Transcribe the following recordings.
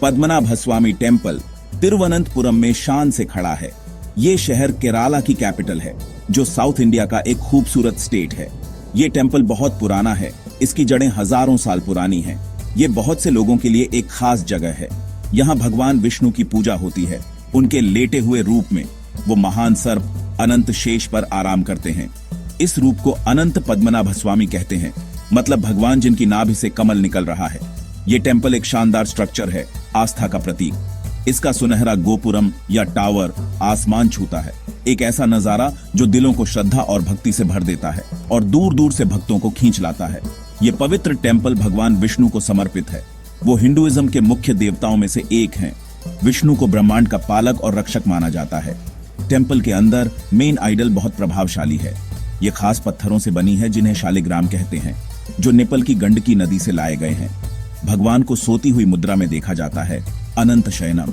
Padmanabhaswamy temple Thiruvananthapuram में शान से खड़ा है। ये शहर केरला की कैपिटल है, जो साउथ इंडिया का एक खूबसूरत स्टेट है। ये टेम्पल बहुत पुराना है, इसकी जड़ें हजारों साल पुरानी हैं। ये बहुत से लोगों के लिए एक खास जगह है। यहाँ भगवान विष्णु की पूजा होती है। उनके लेटे हुए रूप में वो महान सर्प अनंत शेष पर आराम करते हैं। इस रूप को अनंत पद्मनाभस्वामी कहते हैं, मतलब भगवान जिनकी नाभि से कमल निकल रहा है। ये टेम्पल एक शानदार स्ट्रक्चर है, आस्था का प्रतीक। इसका सुनहरा गोपुरम या टावर आसमान छूता है, एक ऐसा नजारा जो दिलों को श्रद्धा और भक्ति से भर देता है और दूर दूर से भक्तों को खींच लाता है। ये पवित्र टेम्पल भगवान विष्णु को समर्पित है। वो हिंदुइज्म के मुख्य देवताओं में से एक हैं। विष्णु को ब्रह्मांड का पालक और रक्षक माना जाता है। टेम्पल के अंदर मेन आइडल बहुत प्रभावशाली है। ये खास पत्थरों से बनी है जिन्हें शालिग्राम कहते हैं, जो नेपाल की गंडकी नदी से लाए गए हैं। भगवान को सोती हुई मुद्रा में देखा जाता है, अनंत शयनम।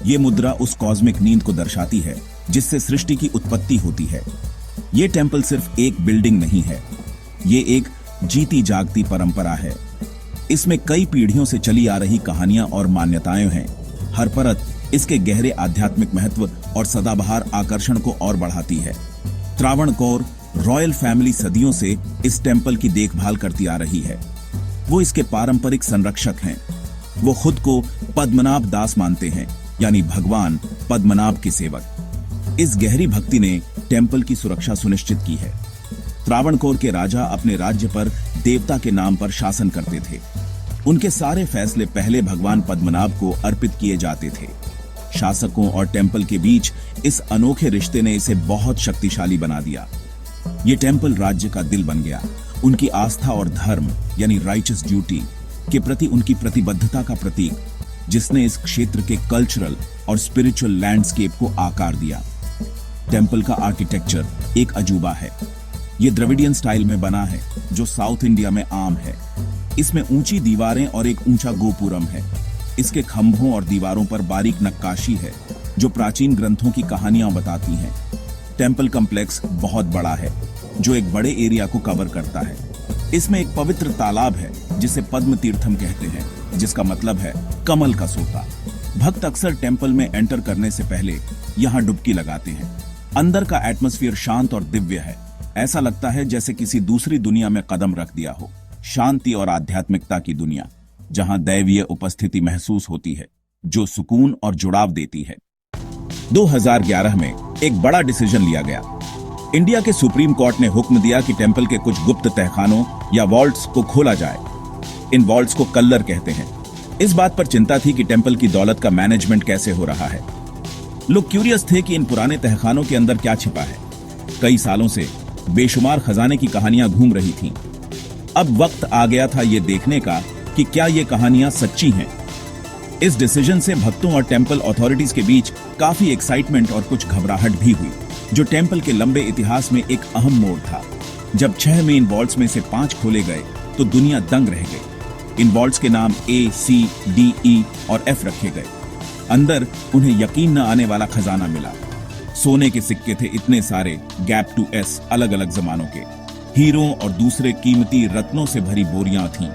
ये मुद्रा उस कॉस्मिक नींद को दर्शाती है जिससे सृष्टि की उत्पत्ति होती है। ये टेम्पल सिर्फ एक बिल्डिंग नहीं है, ये एक जीती जागती परंपरा है। इसमें कई पीढ़ियों से चली आ रही कहानियां और मान्यताएं हैं। हर परत इसके गहरे आध्यात्मिक महत्व और सदाबहार आकर्षण को और बढ़ाती है। त्रावणकोर रॉयल फैमिली सदियों से इस टेम्पल की देखभाल करती आ रही है। वो इसके पारंपरिक संरक्षक हैं। वो खुद को पद्मनाभ दास मानते हैं, यानी भगवान पद्मनाभ के सेवक। इस गहरी भक्ति ने टेम्पल की सुरक्षा सुनिश्चित की है। त्रावणकोर के राजा अपने राज्य पर देवता के नाम पर शासन करते थे। उनके सारे फैसले पहले भगवान पद्मनाभ को अर्पित किए जाते थे। शासकों और टेम्पल के बीच इस अनोखे रिश्ते ने इसे बहुत शक्तिशाली बना दिया। ये टेम्पल राज्य का दिल बन गया। उनकी आस्था और धर्म यानी राइचस ड्यूटी के प्रति उनकी प्रतिबद्धता का प्रतीक, जिसने इस क्षेत्र के कल्चरल और स्पिरिचुअल लैंडस्केप को आकार दिया। टेम्पल का आर्किटेक्चर एक अजूबा है। ये द्रविडियन स्टाइल में बना है, जो साउथ इंडिया में आम है। इसमें ऊंची दीवारें और एक ऊंचा गोपुरम है। इसके खंभों और दीवारों पर बारीक नक्काशी है, जो प्राचीन ग्रंथों की कहानियां बताती हैं। टेम्पल कॉम्प्लेक्स बहुत बड़ा है, जो एक बड़े एरिया को कवर करता है। इसमें एक पवित्र तालाब है जिसे पद्म तीर्थम कहते हैं, जिसका मतलब है कमल का सोता। भक्त अक्सर टेम्पल में एंटर करने से पहले यहाँ डुबकी लगाते हैं। अंदर का एटमॉस्फेयर शांत और दिव्य है। ऐसा लगता है जैसे किसी दूसरी दुनिया में कदम रख दिया हो। शांति और आध्यात्मिकता की दुनिया, जहां दैवीय उपस्थिति महसूस होती है, जो सुकून और जुड़ाव देती है। 2011 में एक बड़ा डिसीजन लिया गया। इंडिया के सुप्रीम कोर्ट ने हुक्म दिया कि टेम्पल के कुछ गुप्त तहखानों या वॉल्ट्स को खोला जाए। इन वॉल्ट्स को कल्लर कहते हैं। इस बात पर चिंता थी कि टेम्पल की दौलत का मैनेजमेंट कैसे हो रहा है। लोग क्यूरियस थे कि इन पुराने तहखानों के अंदर क्या छिपा है। कई सालों से बेशुमार खजाने की कहानियां घूम रही थीं। अब वक्त आ गया था ये देखने का कि क्या ये कहानियां सच्ची हैं। इस डिसीजन से भक्तों और टेम्पल अथॉरिटीज के बीच काफी एक्साइटमेंट और कुछ घबराहट भी हुई, जो टेम्पल के लंबे इतिहास में एक अहम मोड़ था। जब 6 मेन वॉल्ट्स में से 5 खोले गए तो दुनिया दंग रह गई। इन वॉल्ट्स के नाम A, C, D, E और F रखे गए। अंदर उन्हें यकीन न आने वाला खजाना मिला। सोने के सिक्के थे इतने सारे, गैप टू S, अलग अलग जमानों के। हीरों और दूसरे कीमती रत्नों से भरी बोरियां थीं।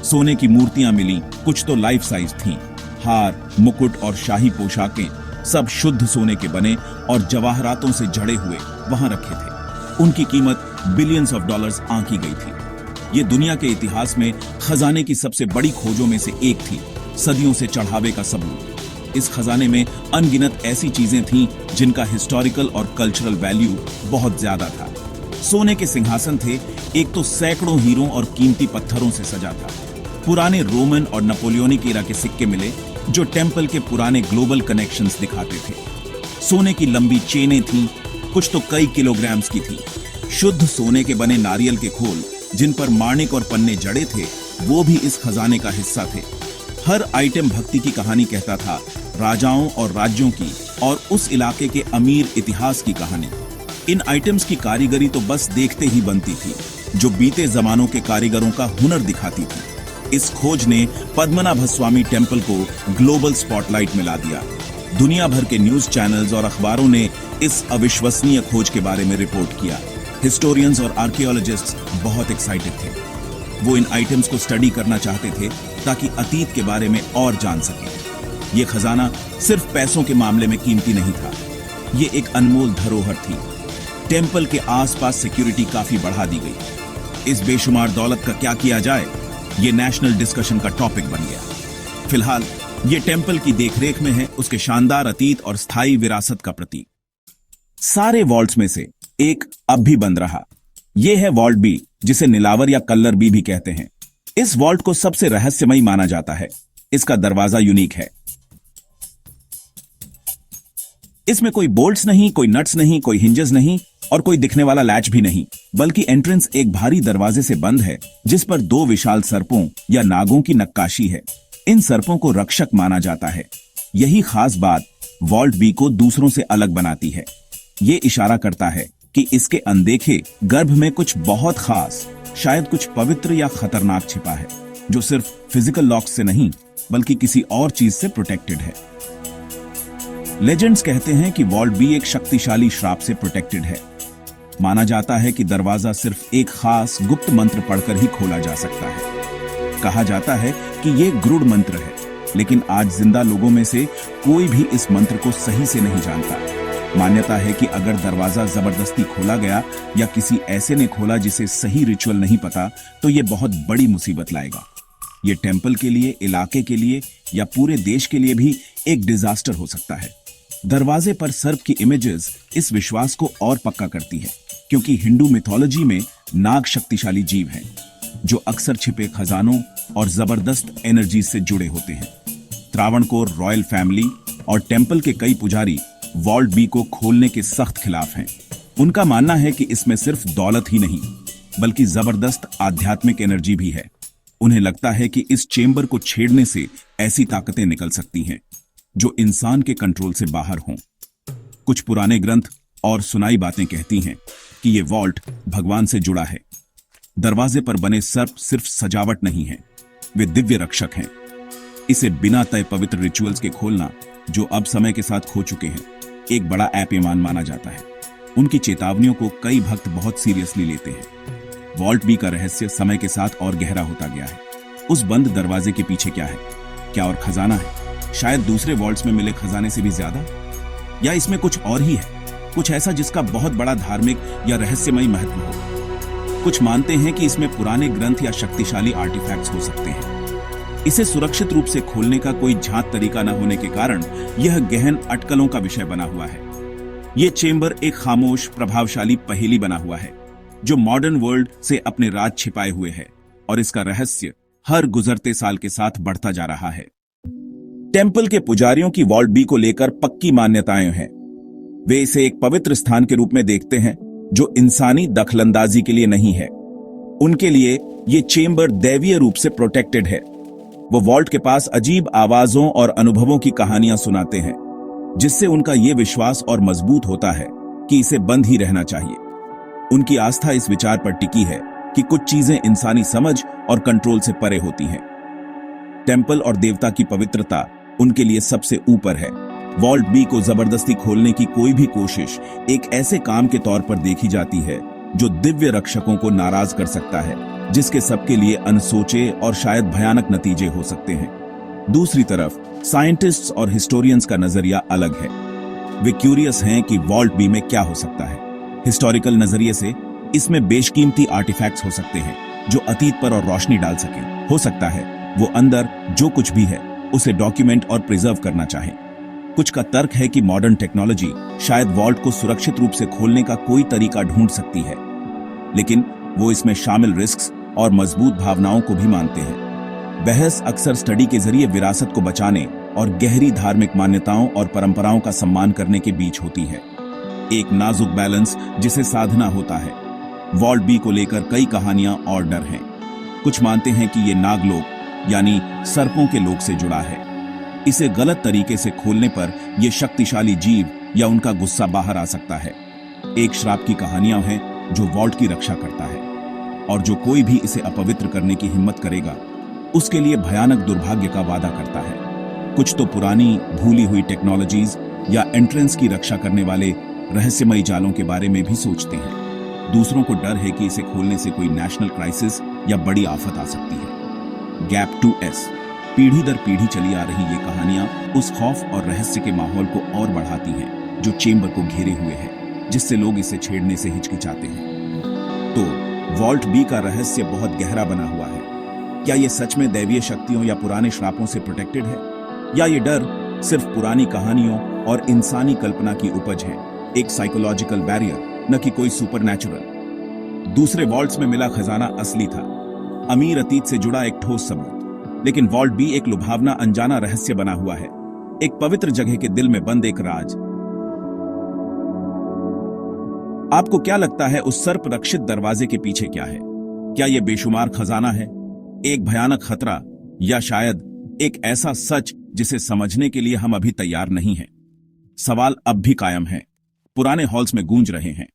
सोने की मूर्तियां मिली, कुछ तो लाइफ साइज थीं। हार, मुकुट और शाही पोशाकें सब शुद्ध सोने के बने और जवाहरातों से जड़े हुए वहां रखे थे। उनकी कीमत बिलियंस ऑफ डॉलर्स आंकी गई थी। ये दुनिया के इतिहास में खजाने की सबसे बड़ी खोजों में से एक थी, सदियों से चढ़ावे का सबूत। इस खजाने में अनगिनत ऐसी चीजें थीं जिनका हिस्टोरिकल और कल्चरल वैल्यू बहुत ज्यादा था। सोने के सिंहासन थे, एक तो सैकड़ों हीरों और कीमती पत्थरों से सजा था। पुराने रोमन और नेपोलियनिक एरा के सिक्के मिले, जो टेम्पल के पुराने ग्लोबल कनेक्शंस दिखाते थे। सोने की लंबी चेनें थीं, कुछ तो कई किलोग्राम्स की थी। शुद्ध सोने के बने नारियल के खोल, जिन पर माणिक और पन्ने जड़े थे, वो भी इस खजाने का हिस्सा थे। हर आइटम भक्ति की कहानी कहता था, राजाओं और राज्यों की और उस इलाके के अमीर इतिहास की कहानी। इन आइटम्स की कारीगरी तो बस देखते ही बनती थी, जो बीते जमानों के कारीगरों का हुनर दिखाती थी। इस खोज ने पद्मनाभस्वामी टेम्पल को ग्लोबल स्पॉटलाइट में ला दिया। दुनिया भर के न्यूज चैनल्स और अखबारों ने इस अविश्वसनीय खोज के बारे में रिपोर्ट किया। हिस्टोरियंस और आर्कियोलॉजिस्ट्स बहुत एक्साइटेड थे। वो इन आइटम्स को स्टडी करना चाहते थे ताकि अतीत के बारे में और जान सकें। ये खजाना सिर्फ पैसों के मामले में कीमती नहीं था, ये एक अनमोल धरोहर थी। टेंपल के आसपास सिक्योरिटी काफी बढ़ा दी गई। इस बेशुमार दौलत का क्या किया जाए, ये नेशनल डिस्कशन का टॉपिक बन गया। फिलहाल ये टेंपल की देखरेख में है, उसके शानदार अतीत और स्थायी विरासत का प्रतीक। सारे वॉल्ट्स में से एक अब भी बंद रहा। यह है वॉल्ट बी, जिसे नीलावर या कल्लर बी भी कहते हैं। इस वॉल्ट को सबसे रहस्यमयी माना जाता है। इसका दरवाजा यूनिक है। इसमें कोई बोल्ट्स नहीं, कोई नट्स नहीं, कोई हिंजेस नहीं और कोई दिखने वाला लैच भी नहीं, बल्कि एंट्रेंस एक भारी दरवाजे से बंद है जिस पर 2 विशाल सर्पों या नागों की नक्काशी है। इन सर्पों को रक्षक माना जाता है। यही खास बात वॉल्ट बी को दूसरों से अलग बनाती है। ये इशारा करता है कि इसके अनदेखे गर्भ में कुछ बहुत खास, शायद कुछ पवित्र या खतरनाक छिपा है, जो सिर्फ फिजिकल लॉक्स से नहीं बल्कि किसी और चीज से प्रोटेक्टेड है। लेजेंड्स कहते हैं कि वॉल्ट बी एक शक्तिशाली श्राप से प्रोटेक्टेड है। माना जाता है कि दरवाजा सिर्फ एक खास गुप्त मंत्र पढ़कर ही खोला जा सकता है। कहा जाता है कि यह गरुड़ मंत्र है, लेकिन आज जिंदा लोगों में से कोई भी इस मंत्र को सही से नहीं जानता। मान्यता है कि अगर दरवाजा जबरदस्ती खोला गया या किसी ऐसे ने खोला जिसे सही रिचुअल नहीं पता, तो यह बहुत बड़ी मुसीबत लाएगा। यह टेंपल के लिए, इलाके के लिए या पूरे देश के लिए भी एक डिजास्टर हो सकता है। दरवाजे पर सर्प की इमेजेस इस विश्वास को और पक्का करती है, क्योंकि हिंदू मिथोलॉजी में नाग शक्तिशाली जीव हैं, जो अक्सर छिपे खजानों और जबरदस्त एनर्जी से जुड़े होते हैं। त्रावणकोर रॉयल फैमिली और टेंपल के कई पुजारी वॉल्ट बी को खोलने के सख्त खिलाफ हैं। उनका मानना है कि इसमें सिर्फ दौलत ही नहीं, बल्कि जबरदस्त आध्यात्मिक एनर्जी भी है। उन्हें लगता है कि इस चेंबर को छेड़ने से ऐसी ताकतें निकल सकती हैं जो इंसान के कंट्रोल से बाहर हों। कुछ पुराने ग्रंथ और सुनाई बातें कहती हैं कि यह वॉल्ट भगवान से जुड़ा है। दरवाजे पर बने सर्प सिर्फ सजावट नहीं है, वे दिव्य रक्षक हैं। इसे बिना तय पवित्र रिचुअल्स के खोलना, जो अब समय के साथ खो चुके हैं, एक बड़ा ऐपीमान माना जाता है। उनकी चेतावनियों को कई भक्त बहुत सीरियसली लेते हैं। वॉल्ट बी का रहस्य समय के साथ और गहरा होता गया है। उस बंद दरवाजे के पीछे क्या है? क्या और खजाना है? शायद दूसरे वॉल्ट्स में मिले खजाने से भी ज्यादा? या इसमें कुछ और ही है, कुछ ऐसा जिसका बहुत बड़ा धार्मिक या रहस्यमयी महत्व हो? कुछ मानते हैं कि इसमें पुराने ग्रंथ या शक्तिशाली आर्टिफैक्ट्स हो सकते हैं। इसे सुरक्षित रूप से खोलने का कोई झांत तरीका न होने के कारण यह गहन अटकलों का विषय बना हुआ है। यह चेंबर एक खामोश, प्रभावशाली पहेली बना हुआ है, जो मॉडर्न वर्ल्ड से अपने राज छिपाए हुए है, और इसका रहस्य हर गुजरते साल के साथ बढ़ता जा रहा है। टेंपल के पुजारियों की वॉल्ट बी को लेकर पक्की मान्यताएं हैं। वे इसे एक पवित्र स्थान के रूप में देखते हैं, जो इंसानी दखलंदाजी के लिए नहीं है। उनके लिए यह चेंबर दैवीय रूप से प्रोटेक्टेड है। वो वॉल्ट के पास अजीब आवाजों और अनुभवों की कहानियां सुनाते हैं, जिससे उनका यह विश्वास और मजबूत होता है कि इसे बंद ही रहना चाहिए। उनकी आस्था इस विचार पर टिकी है कि कुछ चीजें इंसानी समझ और कंट्रोल से परे होती हैं। टेंपल और देवता की पवित्रता उनके लिए सबसे ऊपर है। वॉल्ट बी को जबरदस्ती खोलने की कोई भी कोशिश एक ऐसे काम के तौर पर देखी जाती है जो दिव्य रक्षकों को नाराज कर सकता है, जिसके सबके लिए अनसोचे और शायद भयानक नतीजे हो सकते हैं। दूसरी तरफ साइंटिस्ट्स और हिस्टोरियंस का नजरिया अलग है। वे क्यूरियस हैं कि वॉल्ट बी में क्या हो सकता है। हिस्टोरिकल नजरिए से इसमें बेशकीमती आर्टिफैक्ट्स हो सकते हैं जो अतीत पर और रोशनी डाल सकें। हो सकता है वो अंदर जो कुछ भी है उसे डॉक्यूमेंट और प्रिजर्व करना चाहे। कुछ का तर्क है कि मॉडर्न टेक्नोलॉजी शायद वॉल्ट को सुरक्षित रूप से खोलने का कोई तरीका ढूंढ सकती है, लेकिन वो इसमें शामिल रिस्क्स और मजबूत भावनाओं को भी मानते हैं। बहस अक्सर स्टडी के जरिए विरासत को बचाने और गहरी धार्मिक मान्यताओं और परंपराओं का सम्मान करने के बीच होती है। एक नाजुक बैलेंस जिसे साधना होता है। वॉल्ट बी को लेकर कई कहानियां और डर हैं। कुछ मानते हैं कि ये नागलोक यानी सर्पों के लोक से जुड़ा है। इसे गलत तरीके से खोलने पर यह शक्तिशाली जीव या उनका गुस्सा बाहर आ सकता है। एक श्राप की कहानियां हैं जो वॉल्ट की रक्षा करता है, और जो कोई भी इसे अपवित्र करने की हिम्मत करेगा उसके लिए भयानक दुर्भाग्य का वादा करता है। कुछ तो पुरानी भूली हुई टेक्नोलॉजीज या एंट्रेंस की रक्षा करने वाले रहस्यमयी जालों के बारे में भी सोचते हैं। दूसरों को डर है कि इसे खोलने से कोई नेशनल क्राइसिस या बड़ी आफत आ सकती है। गैप 2S पीढ़ी दर पीढ़ी चली आ रही ये कहानियां उस खौफ और रहस्य के माहौल को और बढ़ाती हैं जो चेंबर को घेरे हुए है, जिससे लोग इसे छेड़ने से हिचकिचाते हैं। तो वॉल्ट बी का रहस्य बहुत गहरा बना हुआ है। क्या ये सच में दैवीय शक्तियों या पुराने श्रापों से प्रोटेक्टेड है, या ये डर सिर्फ पुरानी कहानियों और इंसानी कल्पना की उपज है, एक साइकोलॉजिकल बैरियर, न कि कोई सुपरनैचुरल। दूसरे वॉल्ट्स में मिला खजाना असली था, अमीर अतीत से जुड़ा एक ठोस सबूत। लेकिन वॉल्ट बी एक लुभावना अनजाना रहस्य बना हुआ है, एक पवित्र जगह के दिल में बंद एक राज। आपको क्या लगता है उस सर्प रक्षित दरवाजे के पीछे क्या है? क्या यह बेशुमार खजाना है, एक भयानक खतरा, या शायद एक ऐसा सच जिसे समझने के लिए हम अभी तैयार नहीं हैं? सवाल अब भी कायम है, पुराने हॉल्स में गूंज रहे हैं।